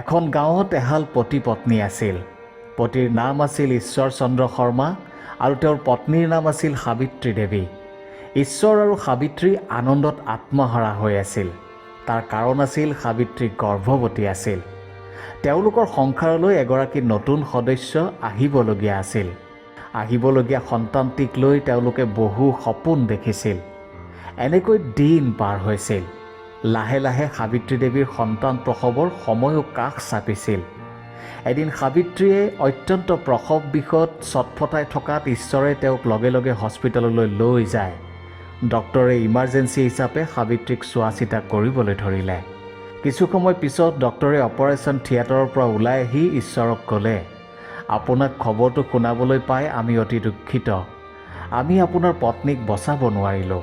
এখন গাঁৱত এহাল পতি পত্নী আছিল। পতিৰ নাম আছিল ঈশ্বৰ চন্দ্ৰ শৰ্মা আৰু তেওঁৰ পত্নীৰ নাম আছিল সাবিত্ৰী দেৱী। ঈশ্বৰ আৰু সাবিত্ৰী আনন্দত আত্মহাৰা হৈ আছিল। তাৰ কাৰণ আছিল সাবিত্ৰী গৰ্ভৱতী আছিল। তেওঁলোকৰ সংসাৰলৈ এগৰাকী নতুন সদস্য আহিবলগীয়া আছিল। আহিবলগীয়া সন্তানটিক লৈ তেওঁলোকে বহু সপোন দেখিছিল। এনেকৈ দিন পাৰ হৈছিল। লাহে লাহে সাবিত্ৰী দেৱীৰ সন্তান প্ৰসৱৰ সময়ো কাষ চাপিছিল। এদিন সাবিত্ৰীয়ে অত্যন্ত প্ৰসৱ বিষত চটফটাই থকাত ঈশ্বৰে তেওঁক লগে লগে হস্পিটেললৈ লৈ যায়। ডক্টৰে ইমাৰ্জেঞ্চি হিচাপে সাবিত্ৰীক চোৱা চিতা কৰিবলৈ ধৰিলে। কিছু সময় পিছত ডক্টৰে অপাৰেশ্যন থিয়েটাৰৰ পৰা ওলাই আহি ঈশ্বৰক ক'লে, আপোনাক খবৰটো শুনাবলৈ পাই আমি অতি দুখিত। আমি আপোনাৰ পত্নীক বচাব নোৱাৰিলোঁ।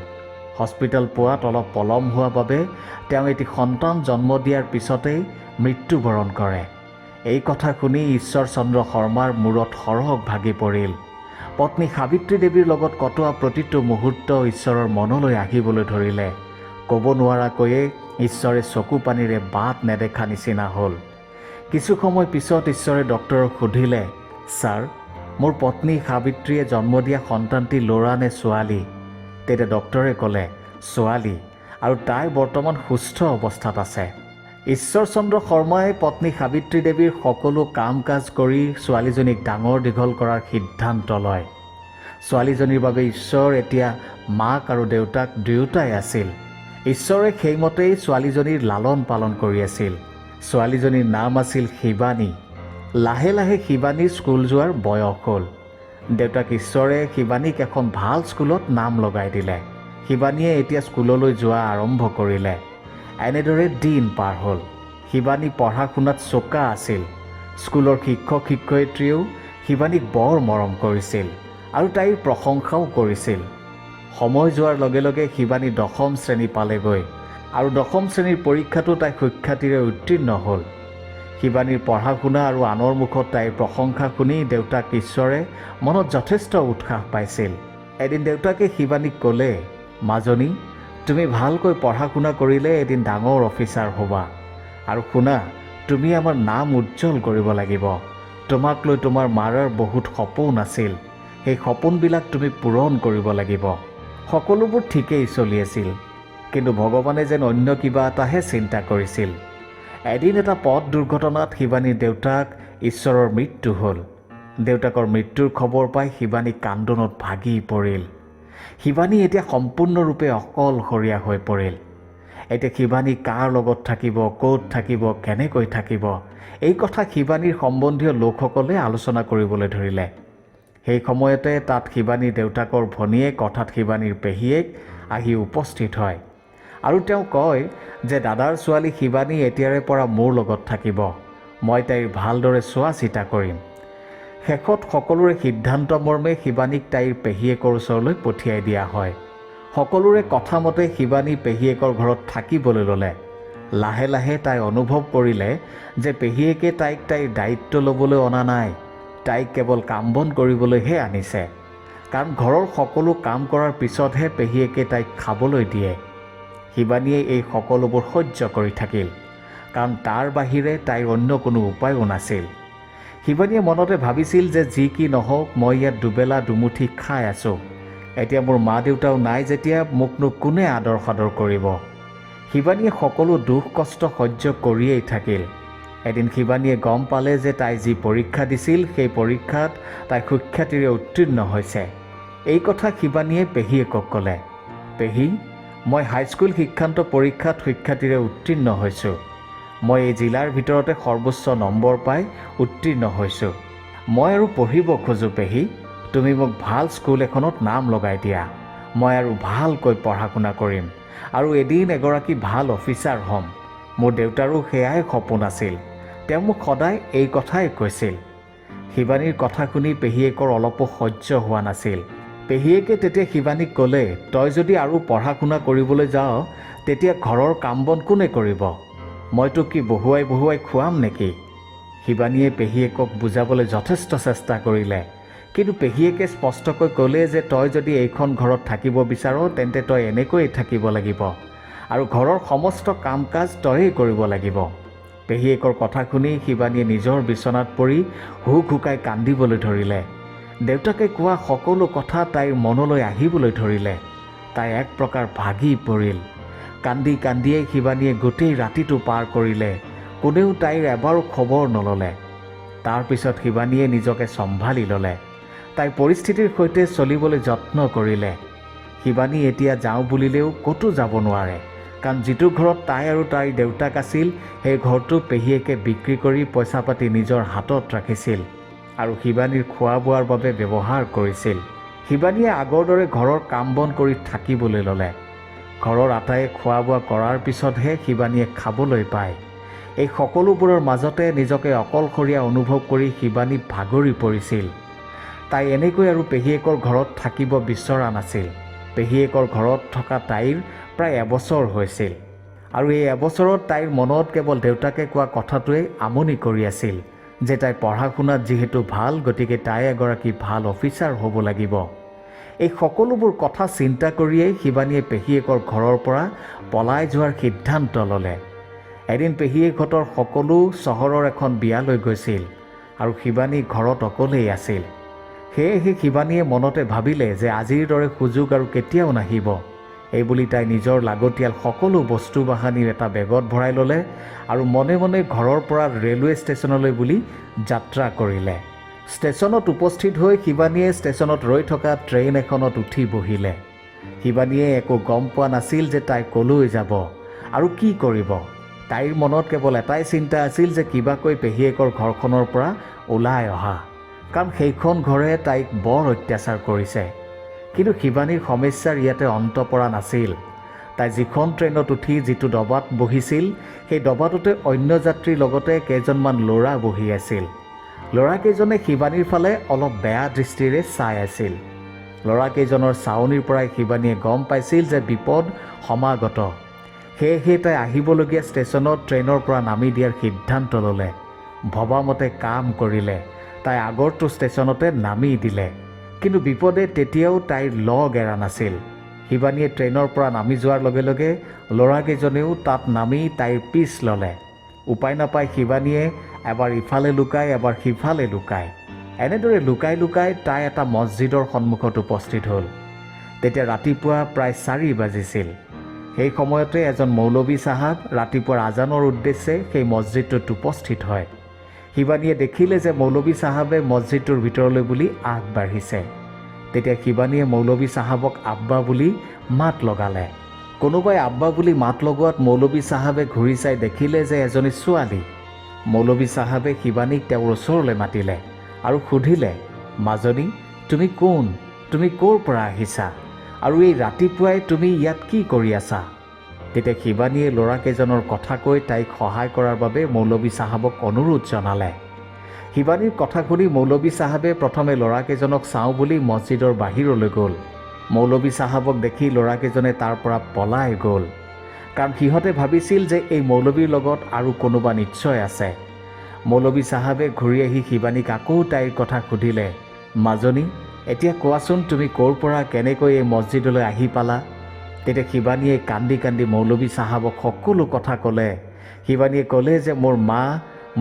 হস্পিটেল পোৱাত অলপ পলম হোৱা বাবে তেওঁ এটি সন্তান জন্ম দিয়াৰ পিছতেই মৃত্যুবৰণ কৰে। এই কথা শুনি ঈশ্বৰ চন্দ্ৰ শৰ্মাৰ মূৰত সৰহ ভাগি পৰিল। পত্নী সাবিত্ৰী দেৱীৰ লগত কটোৱা প্ৰতিটো মুহূৰ্ত ঈশ্বৰৰ মনলৈ আহিবলৈ ধৰিলে। ক'ব নোৱাৰাকৈয়ে ঈশ্বৰে চকু পানীৰে বাট নেদেখা নিচিনা হ'ল। কিছু সময় পিছত ঈশ্বৰে ডক্টৰক সুধিলে, ছাৰ, মোৰ পত্নী সাবিত্ৰীয়ে জন্ম দিয়া সন্তানটি ল'ৰা নে ছোৱালী? তেতিয়া ডক্টৰে ক'লে, ছোৱালী, আৰু তাই বৰ্তমান সুস্থ অৱস্থাত আছে। ঈশ্বৰ চন্দ্ৰ শৰ্মাই পত্নী সাবিত্ৰী দেৱীৰ সকলো কাম কাজ কৰি ছোৱালীজনীক ডাঙৰ দীঘল কৰাৰ সিদ্ধান্ত লয়। ছোৱালীজনীৰ বাবে ঈশ্বৰ এতিয়া মাক আৰু দেউতাক দুয়োটাই আছিল। ঈশ্বৰে সেইমতেই ছোৱালীজনীৰ লালন পালন কৰি আছিল। ছোৱালীজনীৰ নাম আছিল শিৱানী। লাহে লাহে শিৱানীৰ স্কুল যোৱাৰ বয়স হ'ল। দেউতাক ঈশ্বৰে শিৱানীক এখন ভাল স্কুলত নাম লগাই দিলে। শিৱানীয়ে এতিয়া স্কুললৈ যোৱা আৰম্ভ কৰিলে। এনেদৰে দিন পাৰ হ'ল। শিৱানী পঢ়া শুনাত চোকা আছিল। স্কুলৰ শিক্ষক শিক্ষয়িত্ৰীয়েও শিৱানীক বৰ মৰম কৰিছিল আৰু তাইৰ প্ৰশংসাও কৰিছিল। সময় যোৱাৰ লগে লগে শিৱানী 10ম শ্ৰেণী পালেগৈ আৰু 10ম শ্ৰেণীৰ পৰীক্ষাটো তাই সুখ্যাতিৰে উত্তীৰ্ণ হ'ল। শিৱানীৰ পঢ়া শুনা আৰু আনৰ মুখত তাইৰ প্ৰশংসা শুনি দেউতাক ঈশ্বৰে মনত যথেষ্ট উৎসাহ পাইছিল। এদিন দেউতাকে শিৱানীক ক'লে, মাজনী, তুমি ভালকৈ পঢ়া শুনা কৰিলে এদিন ডাঙৰ অফিচাৰ হ'বা। আৰু শুনা, তুমি আমাৰ নাম উজ্জ্বল কৰিব লাগিব। তোমাক লৈ তোমাৰ মাৰাৰ বহুত সপোন আছিল। সেই সপোনবিলাক তুমি পূৰণ কৰিব লাগিব। সকলোবোৰ ঠিকেই চলি আছিল, কিন্তু ভগৱানে যেন অন্য কিবা এটাহে চিন্তা কৰিছিল। এদিন এটা পথ দুৰ্ঘটনাত শিৱানীৰ দেউতাক ঈশ্বৰৰ মৃত্যু হ'ল। দেউতাকৰ মৃত্যুৰ খবৰ পাই শিৱানী কান্দোনত ভাগি পৰিল। শিৱানী এতিয়া সম্পূৰ্ণৰূপে অকলশৰীয়া হৈ পৰিল। এতিয়া শিৱানী কাৰ লগত থাকিব, ক'ত থাকিব, কেনেকৈ থাকিব, এই কথা শিৱানীৰ সম্বন্ধীয় লোকসকলে আলোচনা কৰিবলৈ ধৰিলে। সেই সময়তে তাত শিৱানীৰ দেউতাকৰ ভনীয়েক অৰ্থাৎ শিৱানীৰ পেহীয়েক আহি উপস্থিত হয় আৰু তেওঁ কয় যে দাদাৰ ছোৱালী শিৱানী এতিয়াৰে পৰা মোৰ লগত থাকিব। মই তাইৰ ভালদৰে চোৱা চিতা কৰিম। শেষত সকলোৰে সিদ্ধান্ত মৰ্মে শিৱানীক তাইৰ পেহীয়েকৰ ওচৰলৈ পঠিয়াই দিয়া হয়। সকলোৰে কথা মতে শিৱানী পেহীয়েকৰ ঘৰত থাকিবলৈ ল'লে। লাহে লাহে তাই অনুভৱ কৰিলে যে পেহীয়েকে তাইক তাইৰ দায়িত্ব ল'বলৈ অনা নাই, তাইক কেৱল কাম বন কৰিবলৈহে আনিছে। কাৰণ ঘৰৰ সকলো কাম কৰাৰ পিছতহে পেহীয়েকে তাইক খাবলৈ দিয়ে। শিৱানীয়ে এই সকলোবোৰ সহ্য কৰি থাকিল, কাৰণ তাৰ বাহিৰে তাইৰ অন্য কোনো উপায়ো নাছিল। শিৱানীয়ে মনতে ভাবিছিল যে যি কি নহওক, মই ইয়াত দুবেলা দুমুঠি খাই আছোঁ। এতিয়া মোৰ মা দেউতাও নাই যেতিয়া মোকনো কোনে আদৰ সাদৰ কৰিব। শিৱানীয়ে সকলো দুখ কষ্ট সহ্য কৰিয়েই থাকিল। এদিন শিৱানীয়ে গম পালে যে তাই যি পৰীক্ষা দিছিল সেই পৰীক্ষাত তাই সুখ্যাতিৰে উত্তীৰ্ণ হৈছে। এই কথা শিৱানীয়ে পেহীয়েকক ক'লে, পেহী, মই হাইস্কুল শিক্ষান্ত পৰীক্ষাত সুখ্যাতিৰে উত্তীৰ্ণ হৈছোঁ। মই এই জিলাৰ ভিতৰতে সৰ্বোচ্চ নম্বৰ পাই উত্তীৰ্ণ হৈছোঁ। মই আৰু পঢ়িব খোজোঁ পেহী। তুমি মোক ভাল স্কুল এখনত নাম লগাই দিয়া। মই আৰু ভালকৈ পঢ়া শুনা কৰিম আৰু এদিন এগৰাকী ভাল অফিচাৰ হ'ম। মোৰ দেউতাৰো সেয়াই সপোন আছিল। তেওঁ মোক সদায় এই কথাই কৈছিল। শিৱানীৰ কথা শুনি পেহীয়েকৰ অলপো সহ্য হোৱা নাছিল। পেহীয়েকে তেতিয়া শিৱানীক ক'লে, তই যদি আৰু পঢ়া শুনা কৰিবলৈ যাৱ তেতিয়া ঘৰৰ কাম বন কোনে কৰিব? মই তোক কি বহুৱাই বহুৱাই খুৱাম নেকি? শিৱানীয়ে পেহীয়েকক বুজাবলৈ যথেষ্ট চেষ্টা কৰিলে, কিন্তু পেহীয়েকে স্পষ্টকৈ ক'লে যে তই যদি এইখন ঘৰত থাকিব বিচাৰ তেন্তে তই এনেকৈয়ে থাকিব লাগিব আৰু ঘৰৰ সমস্ত কাম কাজ তয়েই কৰিব লাগিব। পেহীয়েকৰ কথা শুনি শিৱানীয়ে নিজৰ বিচনাত পৰি হুক হুকাই কান্দিবলৈ ধৰিলে। দেউতাকে কোৱা সকলো কথা তাইৰ মনলৈ আহিবলৈ ধৰিলে। তাই এক প্ৰকাৰ ভাগি পৰিল। কান্দি কান্দিয়ে শিৱানীয়ে গোটেই ৰাতিটো পাৰ কৰিলে। কোনেও তাইৰ এবাৰো খবৰ নল'লে। তাৰপিছত শিৱানীয়ে নিজকে চম্ভালি ল'লে। তাই পৰিস্থিতিৰ সৈতে চলিবলৈ যত্ন কৰিলে। শিৱানী এতিয়া যাওঁ বুলিলেও ক'তো যাব নোৱাৰে, কাৰণ যিটো ঘৰত তাই আৰু তাইৰ দেউতাক আছিল সেই ঘৰটো পেহীয়েকে বিক্ৰী কৰি পইচা পাতি নিজৰ হাতত ৰাখিছিল আৰু শিৱানীৰ খোৱা বোৱাৰ বাবে ব্যৱহাৰ কৰিছিল। শিৱানীয়ে আগৰ দৰে ঘৰৰ কাম বন কৰি থাকিবলৈ ল'লে। ঘৰৰ আটাইয়ে খোৱা বোৱা কৰাৰ পিছতহে শিৱানীয়ে খাবলৈ পায়। এই সকলোবোৰৰ মাজতে নিজকে অকলশৰীয়া অনুভৱ কৰি শিৱানী ভাগৰি পৰিছিল। তাই এনেকৈ আৰু পেহীয়েকৰ ঘৰত থাকিব বিচৰা নাছিল। পেহীয়েকৰ ঘৰত থকা তাইৰ প্ৰায় এবছৰ হৈছিল আৰু এই এবছৰত তাইৰ মনত কেৱল দেউতাকে কোৱা কথাটোৱেই আমনি কৰি আছিল যে তাই পঢ়া শুনাত যিহেতু ভাল, গতিকে তাই এগৰাকী ভাল অফিচাৰ হ'ব লাগিব। এই সকলোবোৰ কথা চিন্তা কৰিয়েই শিৱানীয়ে পেহীয়েকৰ ঘৰৰ পৰা পলাই যোৱাৰ সিদ্ধান্ত ল'লে। এদিন পেহীয়েকহঁতৰ সকলো চহৰৰ এখন বিয়ালৈ গৈছিল আৰু শিৱানী ঘৰত অকলেই আছিল। সেয়েহে শিৱানীয়ে মনতে ভাবিলে যে আজিৰ দৰে সুযোগ আৰু কেতিয়াও নাহিব। এইবুলি তাই নিজৰ লাগতিয়াল সকলো বস্তু বাহানি এটা বেগত ভৰাই ল'লে আৰু মনে মনে ঘৰৰ পৰা ৰেলৱে ষ্টেচনলৈ বুলি যাত্ৰা কৰিলে। ষ্টেচনত উপস্থিত হৈ শিৱানীয়ে ষ্টেচনত ৰৈ থকা ট্ৰেইন এখনত উঠি বহিলে। শিৱানীয়ে একো গম পোৱা নাছিল যে তাই ক'লৈ যাব আৰু কি কৰিব। তাইৰ মনত কেৱল এটাই চিন্তা আছিল যে কিবাকৈ পেহীয়েকৰ ঘৰখনৰ পৰা ওলাই অহা, কাৰণ সেইখন ঘৰে তাইক বৰ অত্যাচাৰ কৰিছে। কিন্তু শিৱানীৰ সমস্যাৰ ইয়াতে অন্ত পৰা নাছিল। তাই যিখন ট্ৰেইনত উঠি যিটো ডবাত বহিছিল সেই ডবাটোতে অন্য যাত্ৰীৰ লগতে কেইজনমান ল'ৰা বহি আছিল। ল'ৰাকেইজনে শিৱানীৰ ফালে অলপ বেয়া দৃষ্টিৰে চাই আছিল। ল'ৰাকেইজনৰ চাৱনিৰ পৰাই শিৱানীয়ে গম পাইছিল যে বিপদ সমাগত। সেয়েহে তাই আহিবলগীয়া ষ্টেচনত ট্ৰেইনৰ পৰা নামি দিয়াৰ সিদ্ধান্ত ল'লে। ভবামতে কাম কৰিলে। তাই আগৰটো ষ্টেচনতে নামি দিলে। কিন্তু বিপদে তেতিয়াও তাইৰ লগ এৰা নাছিল। শিৱানীয়ে ট্ৰেইনৰ পৰা নামি যোৱাৰ লগে লগে ল'ৰাকেইজনেও তাত নামি তাইৰ পিছ ল'লে। উপায় নাপাই শিৱানীয়ে এবাৰ ইফালে লুকাই এবাৰ সিফালে লুকায়। এনেদৰে লুকাই লুকাই তাই এটা মছজিদৰ সন্মুখত উপস্থিত হ'ল। তেতিয়া ৰাতিপুৱা প্ৰায় 4 বাজিছিল। সেই সময়তে এজন মৌলবী চাহাব ৰাতিপুৱাৰ আজানৰ উদ্দেশ্যে সেই মছজিদটোত উপস্থিত হয়। শিৱানীয়ে দেখিলে যে মৌলবী চাহাবে মছজিদটোৰ ভিতৰলৈ বুলি আগবাঢ়িছে। তেতিয়া শিৱানীয়ে মৌলবী চাহাবক আব্বা বুলি মাত লগালে। কোনোবাই আব্বা বুলি মাত লগোৱাত মৌলবী চাহাবে ঘূৰি চাই দেখিলে যে এজনী ছোৱালী। মৌলবী চাহাবে শিৱানীক তেওঁৰ ওচৰলৈ মাতিলে আৰু সুধিলে, মাজনী, তুমি কোন? তুমি ক'ৰ পৰা আহিছা আৰু এই ৰাতিপুৱাই তুমি ইয়াত কি কৰি আছা? তেতিয়া শিৱানীয়ে ল'ৰাকেইজনৰ কথা কৈ তাইক সহায় কৰাৰ বাবে মৌলবী চাহাবক অনুৰোধ জনালে। শিৱানীৰ কথা শুনি মৌলবী চাহাবে প্ৰথমে ল'ৰাকেইজনক চাওঁ বুলি মছজিদৰ বাহিৰলৈ গ'ল। মৌলবী চাহাবক দেখি ল'ৰাকেইজনে তাৰ পৰা পলাই গ'ল, কাৰণ সিহঁতে ভাবিছিল যে এই মৌলবীৰ লগত আৰু কোনোবা নিশ্চয় আছে। মৌলবী চাহাবে ঘূৰি আহি শিৱানীক আকৌ তাইৰ কথা সুধিলে, মাজনী, এতিয়া কোৱাচোন তুমি ক'ৰ পৰা কেনেকৈ এই মছজিদলৈ আহি পালা? তেতিয়া শিৱানীয়ে কান্দি কান্দি মৌলবী চাহাবক সকলো কথা ক'লে। শিৱানীয়ে ক'লে যে মোৰ মা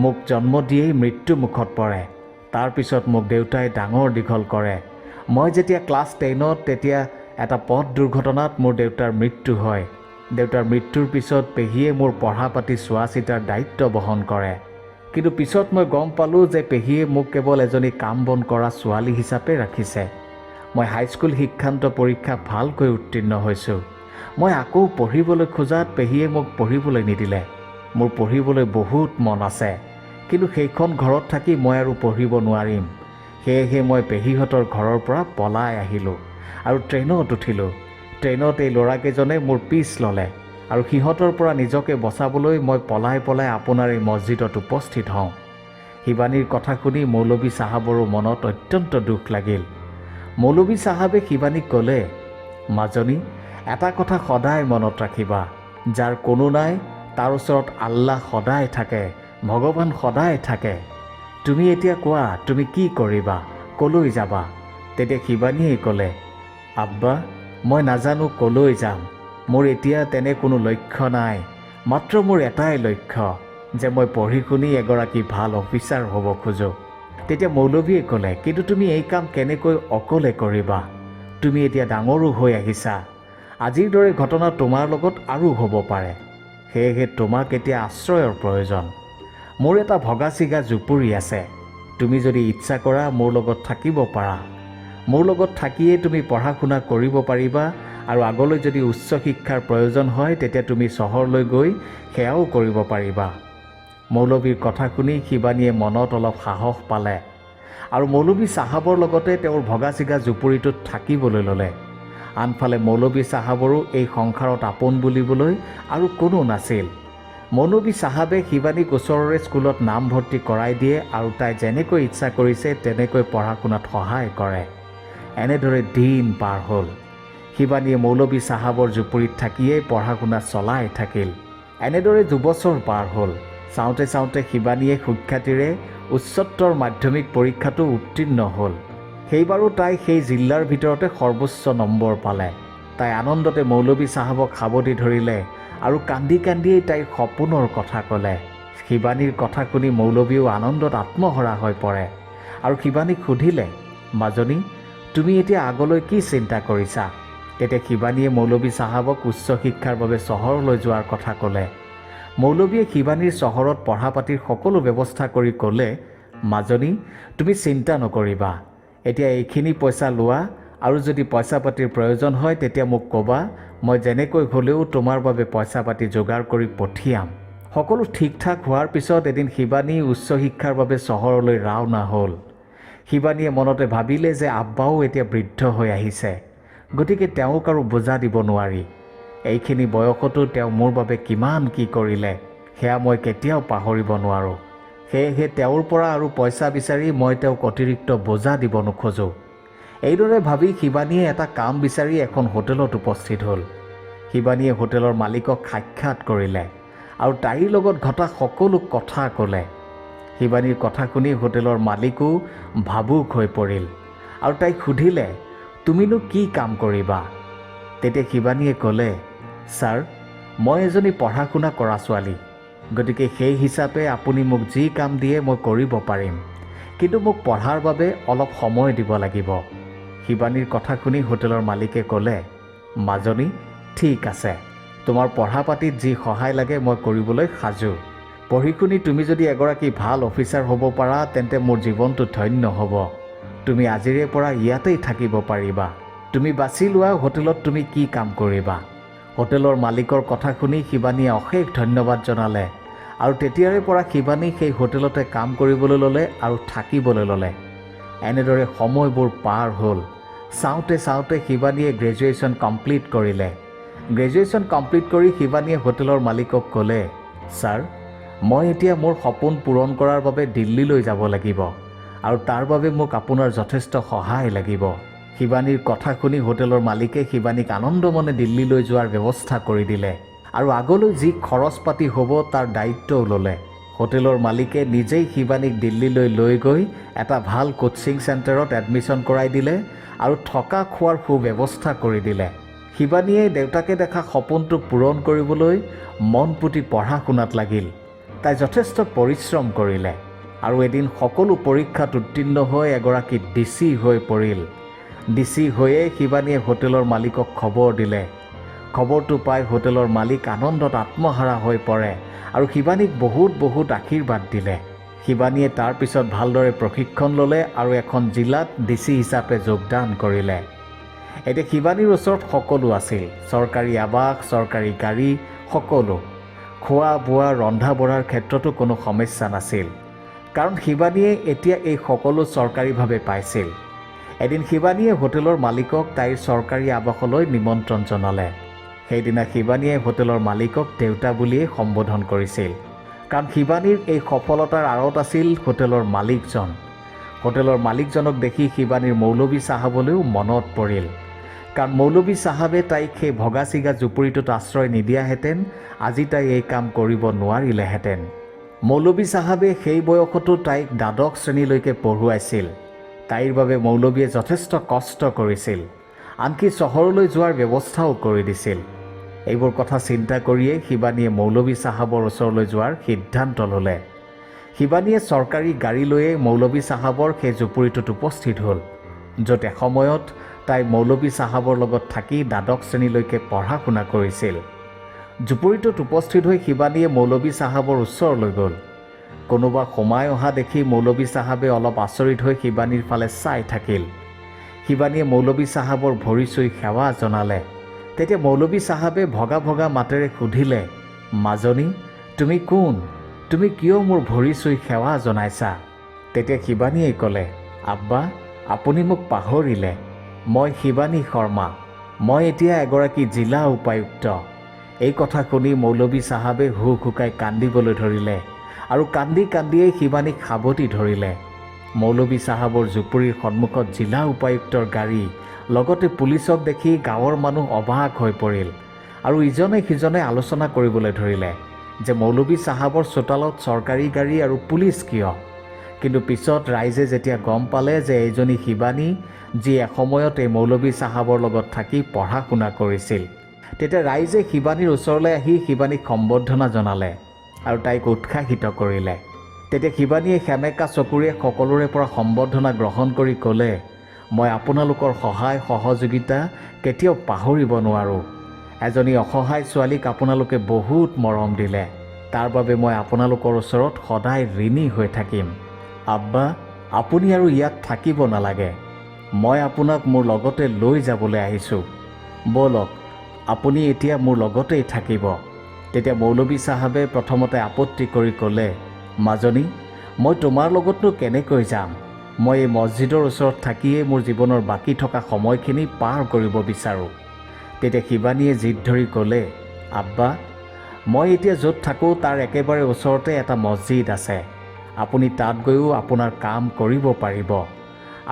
মোক জন্ম দিয়েই মৃত্যু মুখত পৰে। তাৰপিছত মোক দেউতাই ডাঙৰ দীঘল কৰে। মই যেতিয়া ক্লাছ 10ত তেতিয়া এটা পথ দুৰ্ঘটনাত মোৰ দেউতাৰ মৃত্যু হয়। দেউতাৰ মৃত্যুৰ পিছত পেহীয়ে মোৰ পঢ়া পাতি চোৱা চিতাৰ দায়িত্ব বহন কৰে। কিন্তু পিছত মই গম পালোঁ যে পেহীয়ে মোক কেৱল এজনী কাম বন কৰা ছোৱালী হিচাপে ৰাখিছে। মই হাইস্কুল শিক্ষান্ত পৰীক্ষা ভালকৈ উত্তীৰ্ণ হৈছোঁ। মই আকৌ পঢ়িবলৈ খোজাত পেহীয়ে মোক পঢ়িবলৈ নিদিলে। মোৰ পঢ়িবলৈ বহুত মন আছে, কিন্তু সেইখন ঘৰত থাকি মই আৰু পঢ়িব নোৱাৰিম। সেয়েহে মই পেহীহঁতৰ ঘৰৰ পৰা পলাই আহিলোঁ আৰু ট্ৰেইনত উঠিলোঁ। ট্ৰেইনত এই ল'ৰাকেইজনে মোৰ পিছ ল'লে আৰু সিহঁতৰ পৰা নিজকে বচাবলৈ মই পলাই পলাই আপোনাৰ এই মছজিদত উপস্থিত হওঁ। শিৱানীৰ কথা শুনি মৌলবী চাহাবৰো মনত অত্যন্ত দুখ লাগিল। মৌলবী চাহাবে শিৱানীক ক'লে, মাজনী, এটা কথা সদায় মনত ৰাখিবা, যাৰ কোনো নাই তাৰ ওচৰত আল্লাহ সদায় থাকে, ভগৱান সদায় থাকে। তুমি এতিয়া কোৱা, তুমি কি কৰিবা, ক'লৈ যাবা? তেতিয়া শিৱানীয়ে ক'লে, আব্বা, মই নাজানো ক'লৈ যাম। মোৰ এতিয়া তেনে কোনো লক্ষ্য নাই, মাত্ৰ মোৰ এটাই লক্ষ্য, যে মই পঢ়ি শুনি এগৰাকী ভাল অফিচাৰ হ'ব খোজোঁ। তেতিয়া মৌলবীয়ে ক'লে, কিন্তু তুমি এই কাম কেনেকৈ অকলে কৰিবা? তুমি এতিয়া ডাঙৰো হৈ আহিছা। আজিৰ দৰে ঘটনা তোমাৰ লগত আৰু হ'ব পাৰে। সেয়েহে তোমাক এতিয়া আশ্ৰয়ৰ প্ৰয়োজন। মোৰ এটা ভগা ছিগা জুপুৰি আছে। তুমি যদি ইচ্ছা কৰা মোৰ লগত থাকিব পাৰা। মোৰ লগত থাকিয়েই তুমি পঢ়া শুনা কৰিব পাৰিবা, আৰু আগলৈ যদি উচ্চ শিক্ষাৰ প্ৰয়োজন হয় তেতিয়া তুমি চহৰলৈ গৈ সেয়াও কৰিব পাৰিবা। মৌলবীৰ কথা শুনি শিৱানীয়ে মনত অলপ সাহস পালে আৰু মৌলবী চাহাবৰ লগতে তেওঁৰ ভগা ছিগা জুপুৰিটোত থাকিবলৈ ল'লে। আনফালে মৌলবী চাহাবৰো এই সংসাৰত আপোন বুলিবলৈ আৰু কোনো নাছিল। মৌলবী চাহাবে শিৱানীক ওচৰৰে স্কুলত নামভৰ্তি কৰাই দিয়ে আৰু তাই যেনেকৈ ইচ্ছা কৰিছে তেনেকৈ পঢ়া শুনাত সহায় কৰে। এনেদৰে দিন পাৰ হ'ল। শিৱানীয়ে মৌলবী চাহাবৰ জুপুৰিত থাকিয়েই পঢ়া শুনা চলাই থাকিল। এনেদৰে দুবছৰ পাৰ হ'ল। চাওঁতে চাওঁতে শিৱানীয়ে সুখ্যাতিৰে উচ্চতৰ মাধ্যমিক পৰীক্ষাটো উত্তীৰ্ণ হ'ল। সেইবাৰো তাই সেই জিলাৰ ভিতৰতে সৰ্বোচ্চ নম্বৰ পালে। তাই আনন্দতে মৌলবী চাহাবক সাৱটি ধৰিলে আৰু কান্দি কান্দিয়েই তাইৰ সপোনৰ কথা ক'লে। শিৱানীৰ কথা শুনি মৌলবীও আনন্দত আত্মহৰা হৈ পৰে আৰু শিৱানীক সুধিলে, মাজনী, তুমি এতিয়া আগলৈ কি চিন্তা কৰিছা? তেতিয়া শিৱানীয়ে মৌলবী চাহাবক উচ্চ শিক্ষাৰ বাবে চহৰলৈ যোৱাৰ কথা ক'লে। মৌলবীয়ে শিৱানীৰ চহৰত পঢ়া পাতিৰ সকলো ব্যৱস্থা কৰি ক'লে, মাজনী, তুমি চিন্তা নকৰিবা। এতিয়া এইখিনি পইচা লোৱা, আৰু যদি পইচা পাতিৰ প্ৰয়োজন হয় তেতিয়া মোক ক'বা। মই যেনেকৈ হ'লেও তোমাৰ বাবে পইচা পাতি যোগাৰ কৰি পঠিয়াম। সকলো ঠিক ঠাক হোৱাৰ পিছত এদিন শিৱানী উচ্চ শিক্ষাৰ বাবে চহৰলৈ ৰাওনা হ'ল। শিৱানীয়ে মনতে ভাবিলে যে আব্বাও এতিয়া বৃদ্ধ হৈ আহিছে, গতিকে তেওঁক আৰু বোজা দিব নোৱাৰি। এইখিনি বয়সতো তেওঁ মোৰ বাবে কিমান কি কৰিলে সেয়া মই কেতিয়াও পাহৰিব নোৱাৰোঁ। সেয়েহে তেওঁৰ পৰা আৰু পইচা বিচাৰি মই তেওঁক অতিৰিক্ত বোজা দিব নোখোজোঁ। এইদৰে ভাবি শিৱানীয়ে এটা কাম বিচাৰি এখন হোটেলত উপস্থিত হ'ল। শিৱানীয়ে হোটেলৰ মালিকক সাক্ষাৎ কৰিলে আৰু তাইৰ লগত ঘটা সকলো কথা ক'লে। শিৱানীৰ কথা শুনি হোটেলৰ মালিকো ভাবুক হৈ পৰিল আৰু তাইক সুধিলে, তুমিনো কি কাম কৰিবা? তেতিয়া শিৱানীয়ে ক'লে, ছাৰ, মই এজনী পঢ়া শুনা কৰা ছোৱালী, গতিকে সেই হিচাপে আপুনি মোক যি কাম দিয়ে মই কৰিব পাৰিম, কিন্তু মোক পঢ়াৰ বাবে অলপ সময় দিব লাগিব। শিৱানীৰ কথা শুনি হোটেলৰ মালিকে ক'লে, মাজনী, ঠিক আছে, তোমাৰ পঢ়া পাতিত যি সহায় লাগে মই কৰিবলৈ সাজু। পঢ়ি শুনি তুমি যদি এগৰাকী ভাল অফিচাৰ হ'ব পাৰা তেন্তে মোৰ জীৱনটো ধন্য হ'ব। তুমি আজিৰে পৰা ইয়াতেই থাকিব পাৰিবা। তুমি বাছি লোৱা হোটেলত তুমি কি কাম কৰিবা। হোটেলৰ মালিকৰ কথা শুনি শিৱানীয়ে অশেষ ধন্যবাদ জনালে আৰু তেতিয়াৰে পৰা শিৱানী সেই হোটেলতে কাম কৰিবলৈ ল'লে আৰু থাকিবলৈ ল'লে। এনেদৰে সময়বোৰ পাৰ হ'ল। চাওঁতে চাওঁতে শিৱানীয়ে গ্ৰেজুৱেশ্যন কমপ্লিট কৰিলে। গ্ৰেজুৱেশ্যন কমপ্লিট কৰি শিৱানীয়ে হোটেলৰ মালিকক ক'লে, ছাৰ, মই এতিয়া মোৰ সপোন পূৰণ কৰাৰ বাবে দিল্লীলৈ যাব লাগিব আৰু তাৰ বাবে মোক আপোনাৰ যথেষ্ট সহায় লাগিব। শিৱানীৰ কথা শুনি হোটেলৰ মালিকে শিৱানীক আনন্দমনে দিল্লীলৈ যোৱাৰ ব্যৱস্থা কৰি দিলে আৰু আগলৈ যি খৰচ পাতি হ'ব তাৰ দায়িত্বও ল'লে। হোটেলৰ মালিকে নিজেই শিৱানীক দিল্লীলৈ লৈ গৈ এটা ভাল কোচিং চেণ্টাৰত এডমিশ্যন কৰাই দিলে আৰু থকা খোৱাৰ সুব্যৱস্থা কৰি দিলে। শিৱানীয়ে দেউতাকে দেখা সপোনটো পূৰণ কৰিবলৈ মন পুতি পঢ়া শুনাত লাগিল। তাই যথেষ্ট পৰিশ্ৰম কৰিলে আৰু এদিন সকলো পৰীক্ষাত উত্তীৰ্ণ হৈ এগৰাকী DC হৈ পৰিল। DC হৈয়ে শিৱানীয়ে হোটেলৰ মালিকক খবৰ দিলে। খবৰটো পাই হোটেলৰ মালিক আনন্দত আত্মহাৰা হৈ পৰে আৰু শিৱানীক বহুত বহুত আশীৰ্বাদ দিলে। শিৱানীয়ে তাৰ পিছত ভালদৰে প্ৰশিক্ষণ ল'লে আৰু এখন জিলাত DC হিচাপে যোগদান কৰিলে। এতিয়া শিৱানীৰ ওচৰত সকলো আছিল, চৰকাৰী আৱাস, চৰকাৰী গাড়ী, সকলো। খোৱা বোৱা ৰন্ধা বঢ়াৰ ক্ষেত্ৰতো কোনো সমস্যা নাছিল, কাৰণ শিৱানীয়ে এতিয়া এই সকলো চৰকাৰীভাৱে পাইছিল। এদিন শিৱানীয়ে হোটেলৰ মালিকক তাইৰ চৰকাৰী আৱাসলৈ নিমন্ত্ৰণ জনালে। সেইদিনা শিৱানীয়ে হোটেলৰ মালিকক দেউতা বুলিয়েই সম্বোধন কৰিছিল, কাৰণ শিৱানীৰ এই সফলতাৰ আঁৰত আছিল হোটেলৰ মালিকজন। হোটেলৰ মালিকজনক দেখি শিৱানীৰ মৌলবী চাহাবলৈও মনত পৰিল, কাৰণ মৌলবী চাহাবে তাইক সেই ভগা ছিগা জুপুৰিটোত আশ্ৰয় নিদিয়াহেঁতেন আজি তাই এই কাম কৰিব নোৱাৰিলেহেঁতেন। মৌলবী চাহাবে সেই বয়সতো তাইক দ্বাদশ শ্ৰেণীলৈকে পঢ়ুৱাইছিল। তাইৰ বাবে মৌলবীয়ে যথেষ্ট কষ্ট কৰিছিল, আনকি চহৰলৈ যোৱাৰ ব্যৱস্থাও কৰি দিছিল। এইবোৰ কথা চিন্তা কৰিয়েই শিৱানীয়ে মৌলবী চাহাবৰ ওচৰলৈ যোৱাৰ সিদ্ধান্ত ল'লে। শিৱানীয়ে চৰকাৰী গাড়ী লৈয়ে মৌলবী চাহাবৰ সেই জুপুৰিটোত উপস্থিত হ'ল, য'ত এসময়ত তাই মৌলবী চাহাবৰ লগত থাকি দ্বাদশ শ্ৰেণীলৈকে পঢ়া শুনা কৰিছিল। জুপুৰিটোত উপস্থিত হৈ শিৱানীয়ে মৌলবী চাহাবৰ ওচৰলৈ গ'ল। কোনোবা সোমাই অহা দেখি মৌলবী চাহাবে অলপ আচৰিত হৈ শিৱানীৰ ফালে চাই থাকিল। শিৱানীয়ে মৌলবী চাহাবৰ ভৰি চুই সেৱা জনালে। তেতিয়া মৌলবী চাহাবে ভগা ভগা মাতেৰে সুধিলে, মাজনী, তুমি কোন? তুমি কিয় মোৰ ভৰি চুই সেৱা জনাইছা? তেতিয়া শিৱানীয়ে ক'লে, আব্বা, আপুনি মোক পাহৰিলে। মই শিৱানী শৰ্মা। মই এতিয়া এগৰাকী জিলা উপায়ুক্ত। এই কথা শুনি মৌলবী চাহাবে হুক হুকাই কান্দিবলৈ ধৰিলে আৰু কান্দি কান্দিয়েই শিৱানীক সাবটি ধৰিলে। মৌলবী চাহাবৰ জুপুৰিৰ সন্মুখত জিলা উপায়ুক্তৰ গাড়ী লগতে পুলিচক দেখি গাঁৱৰ মানুহ অবাক হৈ পৰিল আৰু ইজনে সিজনে আলোচনা কৰিবলৈ ধৰিলে যে মৌলবী চাহাবৰ চোতালত চৰকাৰী গাড়ী আৰু পুলিচ কিয়। কিন্তু পিছত ৰাইজে যেতিয়া গম পালে যে এইজনী শিৱানী, যি এসময়ত এই মৌলবী চাহাবৰ লগত থাকি পঢ়া শুনা কৰিছিল, তেতিয়া ৰাইজে শিৱানীৰ ওচৰলৈ আহি শিৱানীক সম্বৰ্ধনা জনালে আৰু তাইক উৎসাহিত কৰিলে। তেতিয়া শিৱানীয়ে সেমেকা চকুৰে সকলোৰে পৰা সম্বৰ্ধনা গ্ৰহণ কৰি ক'লে, মই আপোনালোকৰ সহায় সহযোগিতা কেতিয়াও পাহৰিব নোৱাৰোঁ। এজনী অসহায় ছোৱালীক আপোনালোকে বহুত মৰম দিলে, তাৰ বাবে মই আপোনালোকৰ ওচৰত সদায় ঋণী হৈ থাকিম। আব্বা, আপুনি আৰু ইয়াত থাকিব নালাগে। মই আপোনাক মোৰ লগতে লৈ যাবলৈ আহিছোঁ। ব'লক, আপুনি এতিয়া মোৰ লগতেই থাকিব। তেতিয়া মৌলবী চাহাবে প্ৰথমতে আপত্তি কৰি ক'লে, মাজনী, মই তোমাৰ লগতনো কেনেকৈ যাম? মই এই মছজিদৰ ওচৰত থাকিয়েই মোৰ জীৱনৰ বাকী থকা সময়খিনি পাৰ কৰিব বিচাৰোঁ। তেতিয়া শিৱানীয়ে জিদ ধৰি ক'লে, আব্বা, মই এতিয়া য'ত থাকোঁ তাৰ একেবাৰে ওচৰতে এটা মছজিদ আছে। আপুনি তাত গৈও আপোনাৰ কাম কৰিব পাৰিব।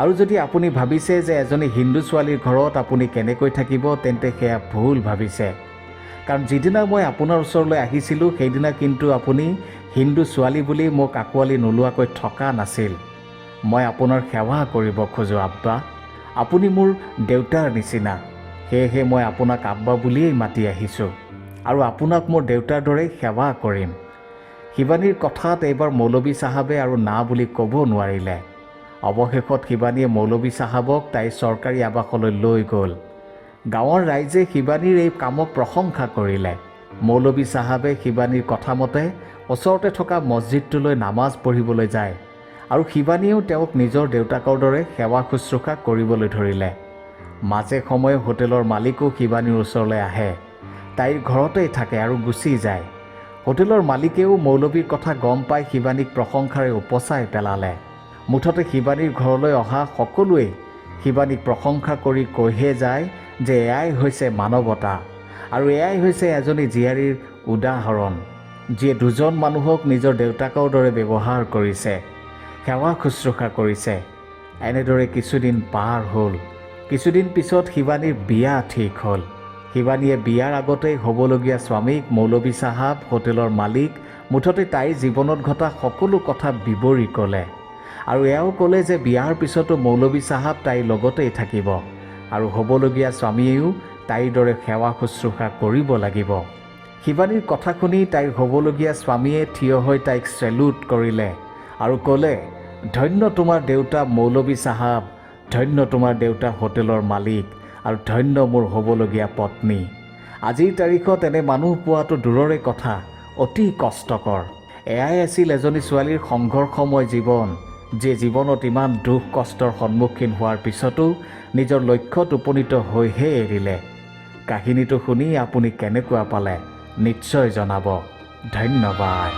আৰু যদি আপুনি ভাবিছে যে এজনী হিন্দু ছোৱালীৰ ঘৰত আপুনি কেনেকৈ থাকিব, তেন্তে সেয়া ভুল ভাবিছে। কাৰণ যিদিনা মই আপোনাৰ ওচৰলৈ আহিছিলোঁ সেইদিনা কিন্তু আপুনি হিন্দু ছোৱালী বুলি মোক আঁকোৱালি নোলোৱাকৈ থকা নাছিল। মই আপোনাৰ সেৱা কৰিব খোজোঁ আব্বা। আপুনি মোৰ দেউতাৰ নিচিনা। সেয়েহে মই আপোনাক আব্বা বুলিয়েই মাতি আহিছোঁ আৰু আপোনাক মোৰ দেউতাৰ দৰেই সেৱা কৰিম। শিৱানীৰ কথাত এইবাৰ মৌলবী চাহাবে আৰু না বুলি ক'ব নোৱাৰিলে। অৱশেষত শিৱানীয়ে মৌলবী চাহাবক তাইৰ চৰকাৰী আৱাসলৈ লৈ গ'ল। গাঁৱৰ ৰাইজে শিৱানীৰ এই কামক প্ৰশংসা কৰিলে। মৌলবী চাহাবে শিৱানীৰ কথামতে ওচৰতে থকা মছজিদটোলৈ নামাজ পঢ়িবলৈ যায় আৰু শিৱানীয়েও তেওঁক নিজৰ দেউতাকৰ দৰে সেৱা শুশ্ৰূষা কৰিবলৈ ধৰিলে। মাজে সময়ে হোটেলৰ মালিকো শিৱানীৰ ওচৰলৈ আহে। তাইৰ ঘৰতেই থাকে আৰু গুচি যায়। হোটেলৰ মালিকেও মৌলবীৰ কথা গম পাই শিৱানীক প্ৰশংসাৰে উপচাই পেলালে। মুঠতে শিৱানীৰ ঘৰলৈ অহা সকলোৱেই শিৱানীক প্ৰশংসা কৰি কৈহে যায় যে এয়াই হৈছে মানৱতা আৰু এয়াই হৈছে এজনী জীয়াৰীৰ উদাহৰণ, যিয়ে দুজন মানুহক নিজৰ দেউতাকৰ দৰে ব্যৱহাৰ কৰিছে, সেৱা শুশ্ৰূষা কৰিছে। এনেদৰে কিছুদিন পাৰ হ'ল। কিছুদিন পিছত শিৱানীৰ বিয়া ঠিক হ'ল। শিৱানীয়ে বিয়াৰ আগতেই হ'বলগীয়া স্বামীক মৌলবী চাহাব, হোটেলৰ মালিক, মুঠতে তাইৰ জীৱনত ঘটা সকলো কথা বিৱৰি ক'লে আৰু এয়াও ক'লে যে বিয়াৰ পিছতো মৌলবী চাহাব তাইৰ লগতেই থাকিব আৰু হ'বলগীয়া স্বামীয়েও তাইৰ দৰে সেৱা শুশ্ৰূষা কৰিব লাগিব। শিৱানীৰ কথা শুনি তাইৰ হ'বলগীয়া স্বামীয়ে থিয় হৈ তাইক চেলুট কৰিলে আৰু ক'লে, ধন্য তোমাৰ দেউতা মৌলবী চাহাব, ধন্য তোমাৰ দেউতা হোটেলৰ মালিক আৰু ধন্য মোৰ হ'বলগীয়া পত্নী। আজিৰ তাৰিখত এনে মানুহ পোৱাটো দূৰৰে কথা, অতি কষ্টকৰ। এয়াই আছিল এজনী ছোৱালীৰ সংঘৰ্ষময় জীৱন, যে জীৱনত ইমান দুখ কষ্টৰ সন্মুখীন হোৱাৰ পিছতো নিজৰ লক্ষ্যত উপনীত হৈহে এৰিলে। কাহিনীটো শুনি আপুনি কেনেকুৱা পালে নিশ্চয় জনাব। ধন্যবাদ।